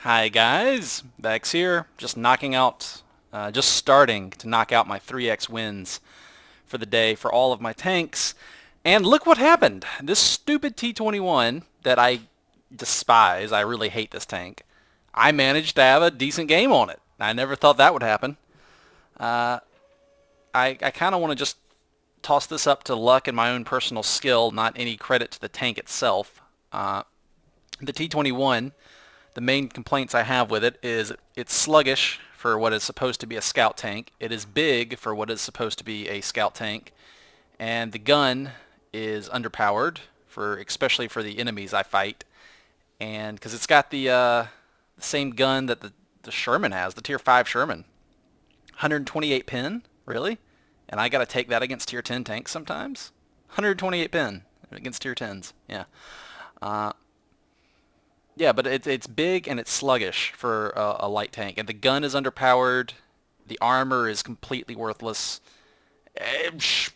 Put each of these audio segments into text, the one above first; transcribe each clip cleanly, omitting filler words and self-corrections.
Hi guys, Vechs here, just starting to knock out my 3x wins for the day for all of my tanks. And look what happened. This stupid T21 that I despise, I really hate this tank, I managed to have a decent game on it. I never thought that would happen. Uh, I kind of want to just toss this up to luck and my own personal skill, not any credit to the tank itself. The T21, the main complaints I have with it is it's sluggish for what is supposed to be a scout tank. It is big for what is supposed to be a scout tank. And the gun is underpowered, especially for the enemies I fight. And because it's got the same gun that the Sherman has, the Tier 5 Sherman. 128 pin? Really? And I got to take that against Tier 10 tanks sometimes? 128 pin against Tier 10s. Yeah. Yeah, but it's big and it's sluggish for a light tank. And the gun is underpowered. The armor is completely worthless. It's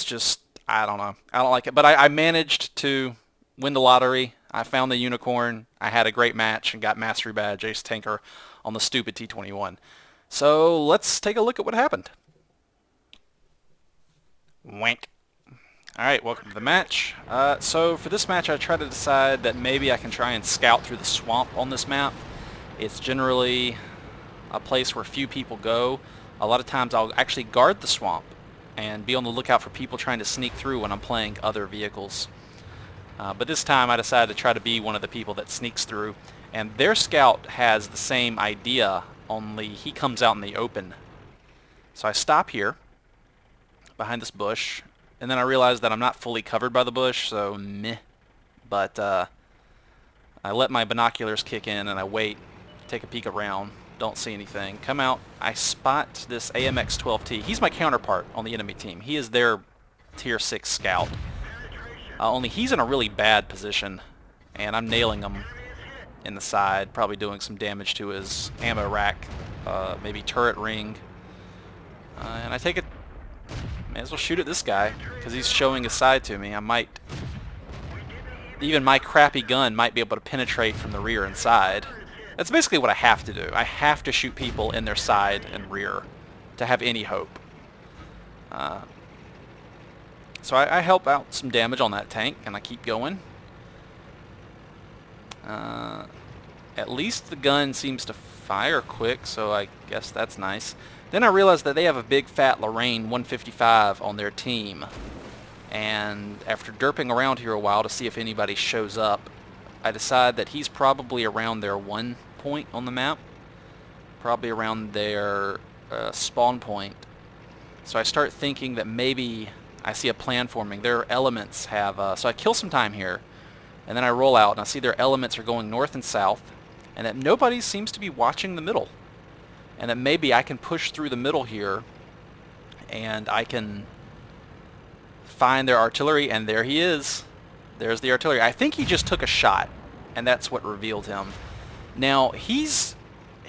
just, I don't know. I don't like it. But I managed to win the lottery. I found the unicorn. I had a great match and got Mastery Badge Ace Tanker on the stupid T21. So let's take a look at what happened. Wank. Alright, welcome to the match. So for this match I try to decide that maybe I can try and scout through the swamp on this map. It's generally a place where few people go. A lot of times I'll actually guard the swamp and be on the lookout for people trying to sneak through when I'm playing other vehicles. But this time I decided to try to be one of the people that sneaks through, and their scout has the same idea, only he comes out in the open. So I stop here behind this bush, and then I realize that I'm not fully covered by the bush, so meh. But I let my binoculars kick in and I wait, take a peek around, don't see anything. Come out, I spot this AMX-12T. He's my counterpart on the enemy team. He is their Tier 6 scout. Only he's in a really bad position, and I'm nailing him in the side, probably doing some damage to his ammo rack, maybe turret ring. And I take it. May as well shoot at this guy, because he's showing his side to me. I might, even my crappy gun might be able to penetrate from the rear and side. That's basically what I have to do. I have to shoot people in their side and rear to have any hope. So I help out some damage on that tank, and I keep going. At least the gun seems to fire quick, so I guess that's nice. Then I realized that they have a big fat Lorraine 155 on their team. And after derping around here a while to see if anybody shows up, I decide that he's probably around their 1 point on the map. Probably around their spawn point. So I start thinking that maybe I see a plan forming. Their elements have... so I kill some time here, and then I roll out and I see their elements are going north and south, and that nobody seems to be watching the middle. And that maybe I can push through the middle here and I can find their artillery, and there he is. There's the artillery. I think he just took a shot, and that's what revealed him. Now, he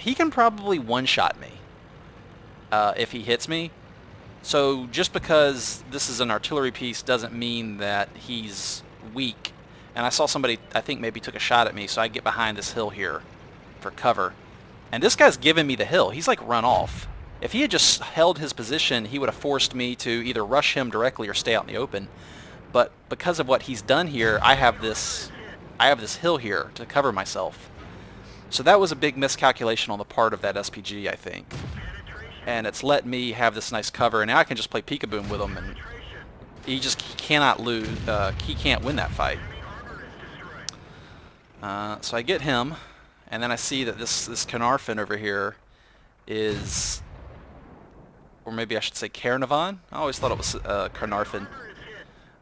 can probably one-shot me if he hits me. So just because this is an artillery piece doesn't mean that he's weak. And I saw somebody, I think, maybe took a shot at me, so I get behind this hill here for cover. And this guy's giving me the hill. He's like run off. If he had just held his position, he would have forced me to either rush him directly or stay out in the open. But because of what he's done here, I have this hill here to cover myself. So that was a big miscalculation on the part of that SPG, I think. And it's let me have this nice cover, and now I can just play peekaboo with him, and he cannot lose. He can't win that fight. So I get him. And then I see that this Carnarvon over here is, or maybe I should say Carnarvon. I always thought it was Carnarvon.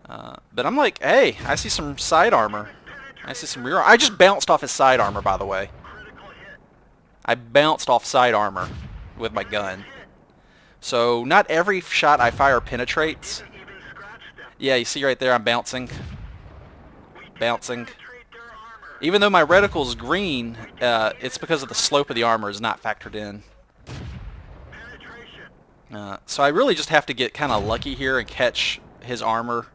But I'm like, hey, I see some side armor. I see some rear armor. I just bounced off his side armor, by the way. I bounced off side armor with my gun. So not every shot I fire penetrates. Yeah, you see right there, I'm bouncing. Bouncing. Even though my reticle is green, it's because of the slope of the armor is not factored in. So I really just have to get kind of lucky here and catch his armor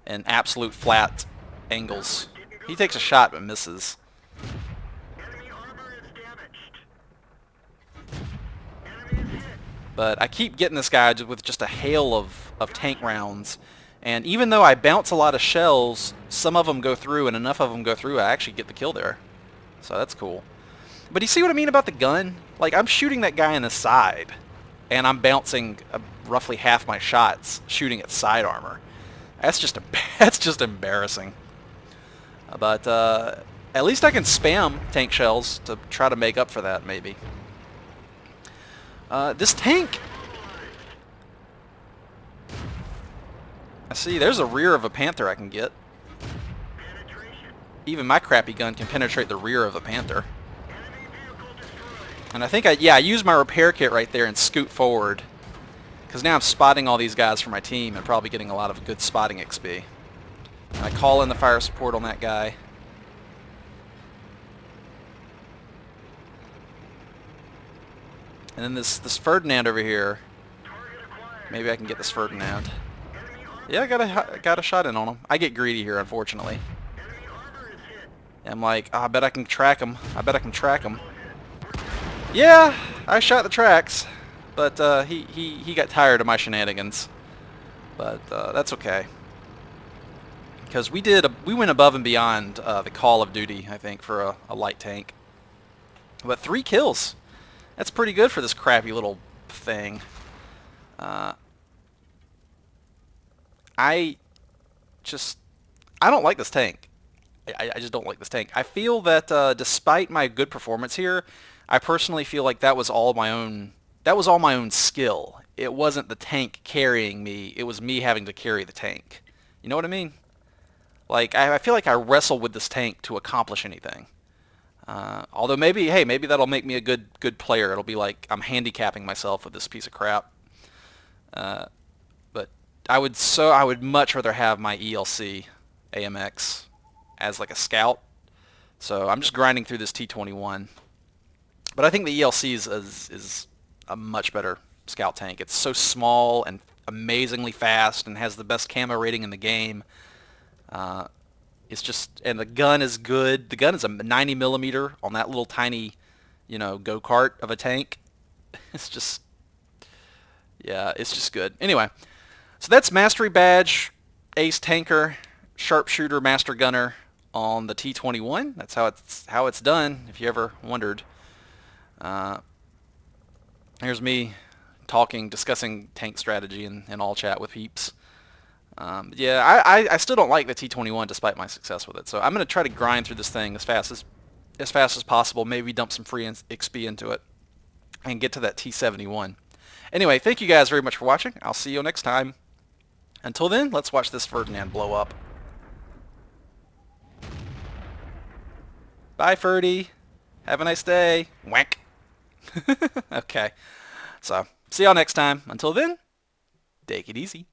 in absolute flat angles. He takes a shot but misses. But I keep getting this guy with just a hail of tank rounds. And even though I bounce a lot of shells, some of them go through, and enough of them go through, I actually get the kill there. So that's cool. But you see what I mean about the gun? Like, I'm shooting that guy in the side, and I'm bouncing roughly half my shots shooting at side armor. That's just embarrassing. But at least I can spam tank shells to try to make up for that, maybe. This tank... I see, there's a rear of a Panther I can get. Even my crappy gun can penetrate the rear of a Panther. And I think I use my repair kit right there and scoot forward. Because now I'm spotting all these guys for my team and probably getting a lot of good spotting XP. And I call in the fire support on that guy. And then this Ferdinand over here. Maybe I can get this Ferdinand. Yeah, I got a shot in on him. I get greedy here, unfortunately. I'm like, oh, I bet I can track him. I bet I can track him. Yeah, I shot the tracks, but he got tired of my shenanigans. But that's okay, because we went above and beyond the call of duty, I think, for a light tank. But 3 kills. That's pretty good for this crappy little thing. I don't like this tank. I just don't like this tank. I feel that despite my good performance here, I personally feel like that was all my own. That was all my own skill. It wasn't the tank carrying me. It was me having to carry the tank. You know what I mean? Like I feel like I wrestle with this tank to accomplish anything. Although maybe that'll make me a good player. It'll be like I'm handicapping myself with this piece of crap. But I would much rather have my ELC AMX as like a scout. So I'm just grinding through this T21. But I think the ELC is a much better scout tank. It's so small and amazingly fast and has the best camo rating in the game. It's just, and the gun is good. The gun is a 90mm on that little tiny, go-kart of a tank. It's just, yeah, it's just good. Anyway, so that's Mastery Badge, Ace Tanker, Sharpshooter, Master Gunner on the T21. That's how it's done, if you ever wondered. Here's me discussing tank strategy in all chat with peeps. Yeah, I still don't like the T21 despite my success with it. So I'm going to try to grind through this thing as fast as possible. Maybe dump some free XP into it and get to that T71. Anyway, thank you guys very much for watching. I'll see you next time. Until then, let's watch this Ferdinand blow up. Bye, Ferdy. Have a nice day. Whack. Okay. So, see y'all next time. Until then, take it easy.